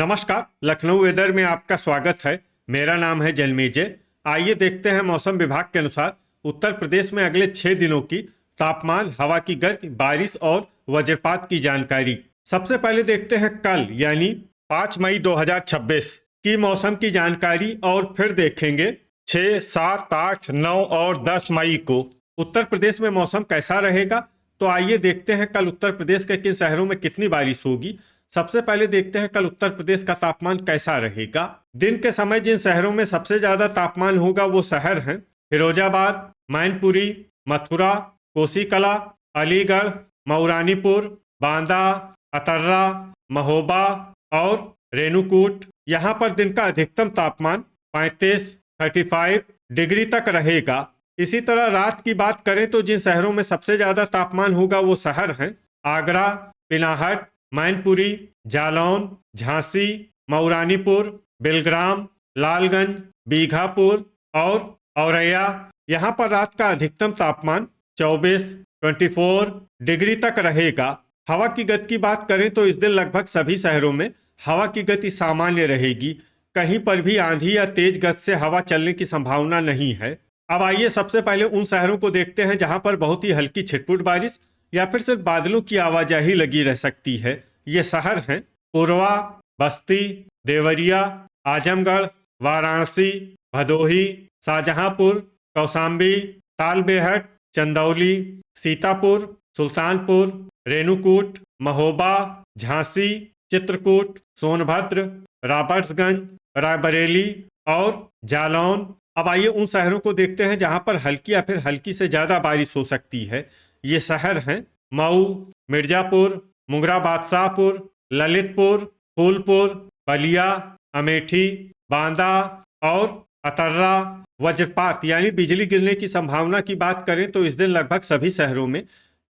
नमस्कार। लखनऊ वेदर में आपका स्वागत है। मेरा नाम है जन्मेजय। आइए देखते हैं मौसम विभाग के अनुसार उत्तर प्रदेश में अगले 6 दिनों की तापमान, हवा की गति, बारिश और वज्रपात की जानकारी। सबसे पहले देखते हैं कल यानी 5 मई 2026 की मौसम की जानकारी और फिर देखेंगे 6, 7, 8, 9 और 10 मई को उत्तर प्रदेश में मौसम कैसा रहेगा। तो आइए देखते हैं कल उत्तर प्रदेश के किन शहरों में कितनी बारिश होगी। सबसे पहले देखते हैं कल उत्तर प्रदेश का तापमान कैसा रहेगा। दिन के समय जिन शहरों में सबसे ज्यादा तापमान होगा वो शहर हैं फिरोजाबाद, मैनपुरी, मथुरा, कोसीकला, अलीगढ़, मऊरानीपुर, बांदा, अतर्रा, महोबा और रेणुकूट। यहाँ पर दिन का अधिकतम तापमान 35 डिग्री तक रहेगा। इसी तरह रात की बात करें तो जिन शहरों में सबसे ज्यादा तापमान होगा वो शहर हैं आगरा, पिनाहट, मैनपुरी, जालौन, झांसी, मऊरानीपुर, बेलग्राम, लालगंज, बीघापुर और औरैया। यहाँ पर रात का अधिकतम तापमान 24 डिग्री तक रहेगा। हवा की गति की बात करें तो इस दिन लगभग सभी शहरों में हवा की गति सामान्य रहेगी। कहीं पर भी आंधी या तेज गति से हवा चलने की संभावना नहीं है। अब आइए सबसे पहले उन शहरों को देखते हैं जहां पर बहुत ही हल्की छिटपुट बारिश या फिर सिर्फ बादलों की आवाजाही लगी रह सकती है। ये शहर हैं पुरवा, बस्ती, देवरिया, आजमगढ़, वाराणसी, भदोही, शाहजहांपुर, कौशाम्बी, तालबेहट, चंदौली, सीतापुर, सुल्तानपुर, रेणुकूट, महोबा, झांसी, चित्रकूट, सोनभद्र, रॉबर्ट्सगंज, रायबरेली और जालौन। अब आइए उन शहरों को देखते हैं जहां पर हल्की या फिर हल्की से ज्यादा बारिश हो सकती है। ये शहर हैं मऊ, मिर्जापुर, मुंगरा बादशाहपुर, ललितपुर, फूलपुर, बलिया, अमेठी, बांदा और अतर्रा। वज्रपात यानी बिजली गिरने की संभावना की बात करें तो इस दिन लगभग सभी शहरों में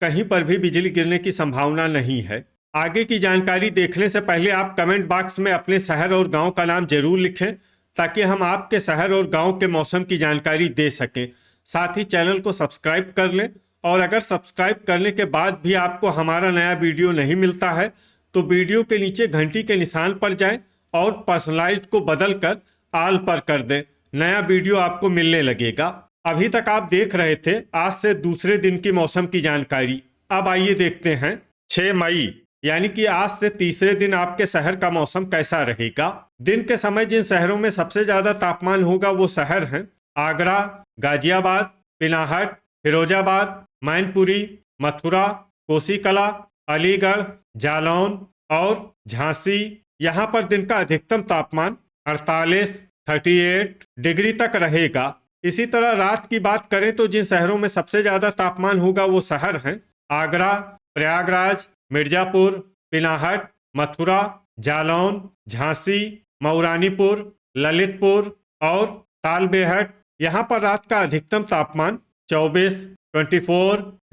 कहीं पर भी बिजली गिरने की संभावना नहीं है। आगे की जानकारी देखने से पहले आप कमेंट बॉक्स में अपने शहर और गांव का नाम जरूर लिखें ताकि हम आपके शहर और गांव के मौसम की जानकारी दे सकें। साथ ही चैनल को सब्सक्राइब कर लें और अगर सब्सक्राइब करने के बाद भी आपको हमारा नया वीडियो नहीं मिलता है तो वीडियो के नीचे घंटी के निशान पर जाएं और पर्सनलाइज्ड को बदलकर ऑल पर कर दें। नया वीडियो आपको मिलने लगेगा। अभी तक आप देख रहे थे आज से दूसरे दिन की मौसम की जानकारी। अब आइए देखते हैं 6 मई यानी कि आज से तीसरे दिन आपके शहर का मौसम कैसा रहेगा। दिन के समय जिन शहरों में सबसे ज्यादा तापमान होगा वो शहर हैं आगरा, गाजियाबाद, पिनाहट, फिरोजाबाद, मैनपुरी, मथुरा, कोसीकला, अलीगढ़, जालौन और झांसी। यहाँ पर दिन का अधिकतम तापमान 38 डिग्री तक रहेगा। इसी तरह रात की बात करें तो जिन शहरों में सबसे ज्यादा तापमान होगा वो शहर हैं आगरा, प्रयागराज, मिर्जापुर, पिनाहट, मथुरा, जालौन, झांसी, मऊरानीपुर, ललितपुर और तालबेहट। यहाँ पर रात का अधिकतम तापमान 24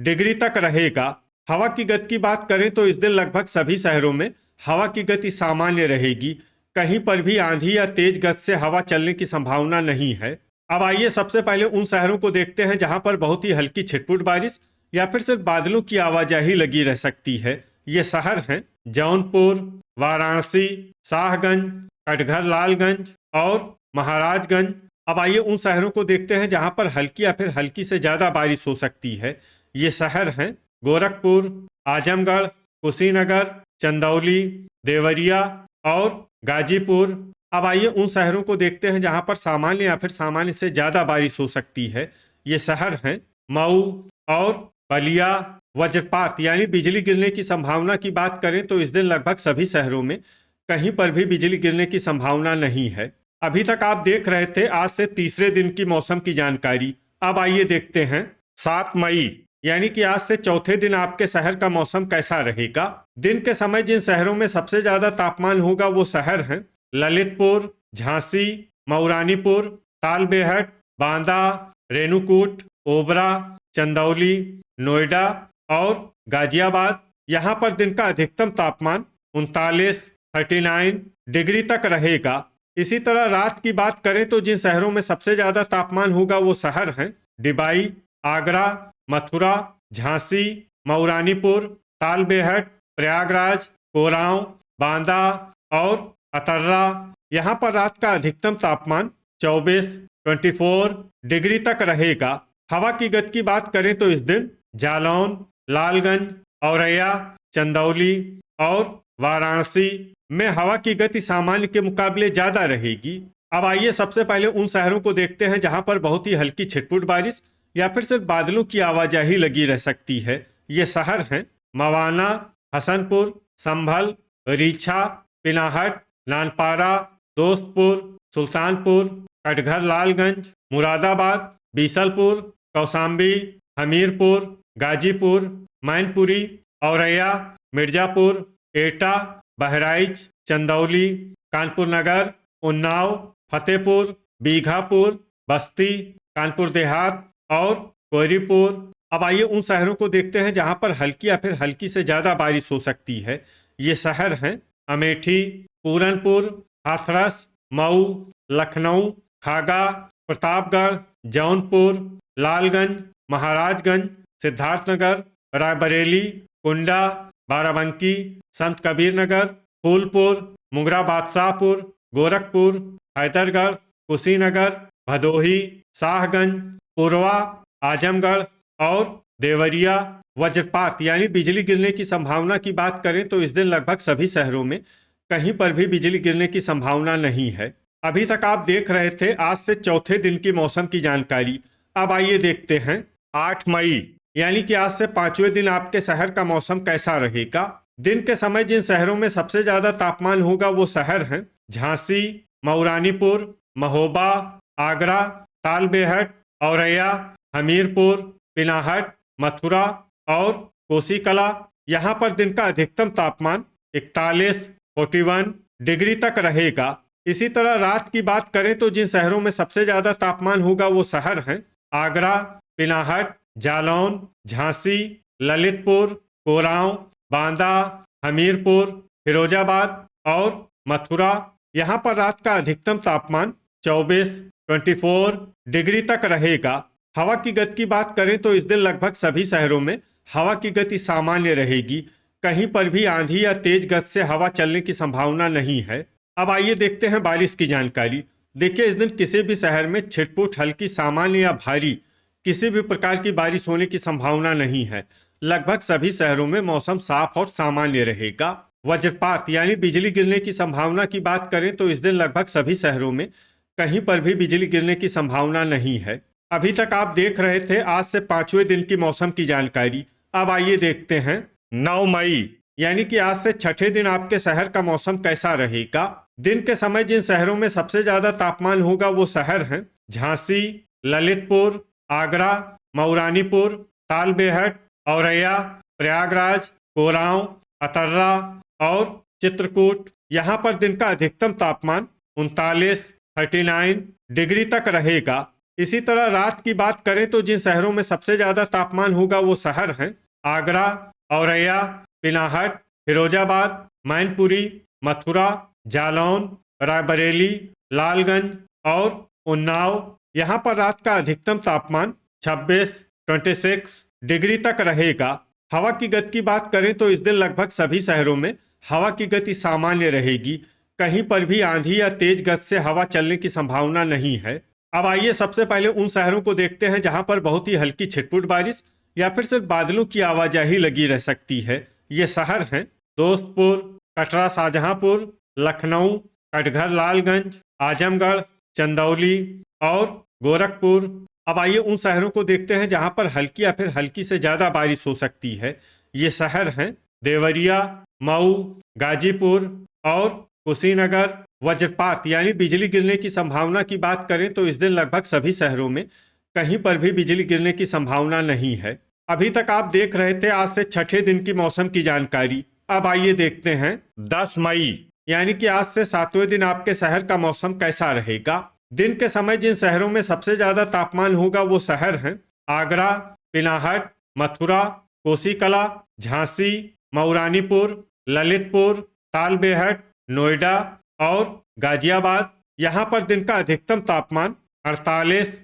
डिग्री तक रहेगा। हवा की गति की बात करें तो इस दिन लगभग सभी शहरों में हवा की गति सामान्य रहेगी। कहीं पर भी आंधी या तेज गति से हवा चलने की संभावना नहीं है। अब आइए सबसे पहले उन शहरों को देखते हैं जहां पर बहुत ही हल्की छिटपुट बारिश या फिर सिर्फ बादलों की आवाजाही लगी रह सकती है। ये शहर हैं जौनपुर, वाराणसी, शाहगंज, कटघर लालगंज और महाराजगंज। अब आइए उन शहरों को देखते हैं जहां पर हल्की या फिर हल्की से ज्यादा बारिश हो सकती है। ये शहर हैं गोरखपुर, आजमगढ़, कुशीनगर, चंदौली, देवरिया और गाजीपुर। अब आइए उन शहरों को देखते हैं जहां पर सामान्य या फिर सामान्य से ज्यादा बारिश हो सकती है। ये शहर हैं मऊ और बलिया। वज्रपात यानी बिजली गिरने की संभावना की बात करें तो इस दिन लगभग सभी शहरों में कहीं पर भी बिजली गिरने की संभावना नहीं है। अभी तक आप देख रहे थे आज से तीसरे दिन की मौसम की जानकारी। अब आइए देखते हैं 7 मई यानी कि आज से चौथे दिन आपके शहर का मौसम कैसा रहेगा। दिन के समय जिन शहरों में सबसे ज्यादा तापमान होगा वो शहर हैं ललितपुर, झांसी, मऊरानीपुर, तालबेहट, बांदा, रेणुकूट, ओबरा, चंदौली, नोएडा और गाजियाबाद। यहाँ पर दिन का अधिकतम तापमान 39 डिग्री तक रहेगा। इसी तरह रात की बात करें तो जिन शहरों में सबसे ज्यादा तापमान होगा वो शहर हैं डिबाई, आगरा, मथुरा, झांसी, मऊरानीपुर, तालबेहट, प्रयागराज, कोरांव, बांदा और अतर्रा, यहाँ पर रात का अधिकतम तापमान 24 डिग्री तक रहेगा। हवा की गति की बात करें तो इस दिन जालौन, लालगंज, औरैया, चंदौली और वाराणसी में हवा की गति सामान्य के मुकाबले ज्यादा रहेगी। अब आइए सबसे पहले उन शहरों को देखते हैं जहां पर बहुत ही हल्की छिटपुट बारिश या फिर सिर्फ बादलों की आवाजाही लगी रह सकती है। ये शहर हैं मवाना, हसनपुर, संभल, रीछा, पिनाहट, नानपारा, दोस्तपुर, सुल्तानपुर, कटघर, लालगंज, मुरादाबाद, बीसलपुर, कौसाम्बी, हमीरपुर, गाजीपुर, मैनपुरी, औरैया, मिर्जापुर, एटा, बहराइच, चंदौली, कानपुर नगर, उन्नाव, फतेहपुर, बीघापुर, बस्ती, कानपुर देहात और कोयरीपुर। अब आइए उन शहरों को देखते हैं जहां पर हल्की या फिर हल्की से ज्यादा बारिश हो सकती है। ये शहर हैं अमेठी, पूरनपुर, हाथरस, मऊ, लखनऊ, खागा, प्रतापगढ़, जौनपुर, लालगंज, महाराजगंज, सिद्धार्थनगर, रायबरेली, कुंडा, बाराबंकी, संत कबीर नगर, फूलपुर, मुंगरा बादशाहपुर, गोरखपुर, हैदरगढ़, कुशीनगर, भदोही, शाहगंज, पूर्वा, आजमगढ़ और देवरिया। वज्रपात यानी बिजली गिरने की संभावना की बात करें तो इस दिन लगभग सभी शहरों में कहीं पर भी बिजली गिरने की संभावना नहीं है। अभी तक आप देख रहे थे आज से चौथे दिन की मौसम की जानकारी। अब आइए देखते हैं 8 मई यानी कि आज से 5वें दिन आपके शहर का मौसम कैसा रहेगा। दिन के समय जिन शहरों में सबसे ज्यादा तापमान होगा वो शहर हैं झांसी, मऊरानीपुर, महोबा, आगरा, तालबेहट, औरैया, हमीरपुर, पिनाहट, मथुरा और कोसीकला। यहाँ पर दिन का अधिकतम तापमान 41 डिग्री तक रहेगा। इसी तरह रात की बात करें तो जिन शहरों में सबसे ज्यादा तापमान होगा वो शहर हैं आगरा, पिनाहट, जालौन, झांसी, ललितपुर, कोरांव, बांदा, हमीरपुर, फिरोजाबाद और मथुरा। यहाँ पर रात का अधिकतम तापमान 24 डिग्री तक रहेगा। हवा की गति की बात करें तो इस दिन लगभग सभी शहरों में हवा की गति सामान्य रहेगी। कहीं पर भी आंधी या तेज गति से हवा चलने की संभावना नहीं है। अब आइए देखते हैं बारिश की जानकारी। देखिए इस दिन किसी भी शहर में छिटपुट हल्की, सामान्य या भारी किसी भी प्रकार की बारिश होने की संभावना नहीं है। लगभग सभी शहरों में मौसम साफ और सामान्य रहेगा। वज्रपात यानी बिजली गिरने की संभावना की बात करें तो इस दिन लगभग सभी शहरों में कहीं पर भी बिजली गिरने की संभावना नहीं है। अभी तक आप देख रहे थे आज से 5वें दिन की मौसम की जानकारी। अब आइए देखते हैं 9 मई यानी कि आज से छठे दिन आपके शहर का मौसम कैसा रहेगा। दिन के समय जिन शहरों में सबसे ज्यादा तापमान होगा वो शहर हैं झांसी, ललितपुर, आगरा, मऊरानीपुर, तालबेहट, औरैया, प्रयागराज, कोरांव, अतर्रा और चित्रकूट। यहाँ पर दिन का अधिकतम तापमान 39 डिग्री तक रहेगा। इसी तरह रात की बात करें तो जिन शहरों में सबसे ज्यादा तापमान होगा वो शहर हैं आगरा, औरैया, पिनाहट, फिरोजाबाद, मैनपुरी, मथुरा, जालौन, रायबरेली, लालगंज और उन्नाव। यहाँ पर रात का अधिकतम तापमान 26 डिग्री तक रहेगा। हवा की गति की बात करें तो इस दिन लगभग सभी शहरों में हवा की गति सामान्य रहेगी। कहीं पर भी आंधी या तेज गति से हवा चलने की संभावना नहीं है। अब आइए सबसे पहले उन शहरों को देखते हैं जहां पर बहुत ही हल्की छिटपुट बारिश या फिर सिर्फ बादलों की आवाजाही लगी रह सकती है। ये शहर हैं दोस्तपुर, कटरा, शाहजहांपुर, लखनऊ, कटघर, लालगंज, आजमगढ़, चंदौली और गोरखपुर। अब आइए उन शहरों को देखते हैं जहां पर हल्की या फिर हल्की से ज्यादा बारिश हो सकती है। ये शहर हैं देवरिया, मऊ, गाजीपुर और कुशीनगर। वज्रपात यानी बिजली गिरने की संभावना की बात करें तो इस दिन लगभग सभी शहरों में कहीं पर भी बिजली गिरने की संभावना नहीं है। अभी तक आप देख रहे थे आज से छठे दिन की मौसम की जानकारी। अब आइए देखते हैं 10 मई यानी कि आज से 7वें दिन आपके शहर का मौसम कैसा रहेगा। दिन के समय जिन शहरों में सबसे ज्यादा तापमान होगा वो शहर हैं आगरा, पिनाहट, मथुरा, कोसीकला, झांसी, मऊरानीपुर, ललितपुर, तालबेहट, नोएडा और गाजियाबाद। यहाँ पर दिन का अधिकतम तापमान 38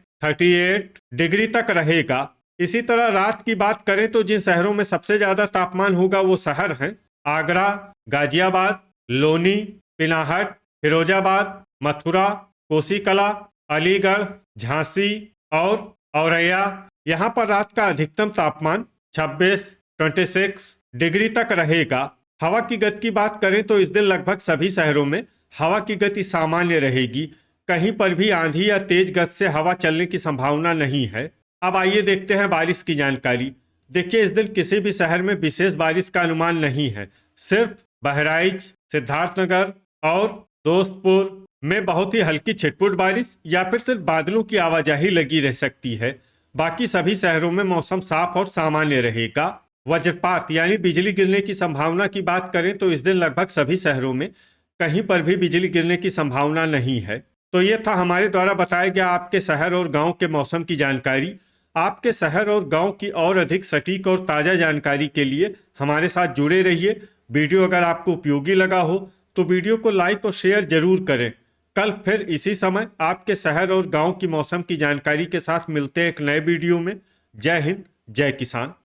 डिग्री तक रहेगा। इसी तरह रात की बात करें तो जिन शहरों में सबसे ज्यादा तापमान होगा वो शहर हैं आगरा, गाजियाबाद, लोनी, पिनाहट, फिरोजाबाद, मथुरा, कोसीकला, अलीगढ़, झांसी और औरैया। यहाँ पर रात का अधिकतम तापमान 26 डिग्री तक रहेगा। हवा की गति की बात करें तो इस दिन लगभग सभी शहरों में हवा की गति सामान्य रहेगी। कहीं पर भी आंधी या तेज गति से हवा चलने की संभावना नहीं है। अब आइए देखते हैं बारिश की जानकारी। देखिए, इस दिन किसी भी शहर में विशेष बारिश का अनुमान नहीं है। सिर्फ बहराइच, सिद्धार्थनगर और दोस्तपुर में बहुत ही हल्की छिटपुट बारिश या फिर सिर्फ बादलों की आवाजाही लगी रह सकती है। बाकी सभी शहरों में मौसम साफ और सामान्य रहेगा। वज्रपात यानी बिजली गिरने की संभावना की बात करें तो इस दिन लगभग सभी शहरों में कहीं पर भी बिजली गिरने की संभावना नहीं है। तो ये था हमारे द्वारा बताया गया आपके शहर और गांव के मौसम की जानकारी। आपके शहर और गांव की और अधिक सटीक और ताज़ा जानकारी के लिए हमारे साथ जुड़े रहिए। वीडियो अगर आपको उपयोगी लगा हो तो वीडियो को लाइक और शेयर जरूर करें। कल फिर इसी समय आपके शहर और गांव की मौसम की जानकारी के साथ मिलते हैं एक नए वीडियो में। जय हिंद, जय किसान।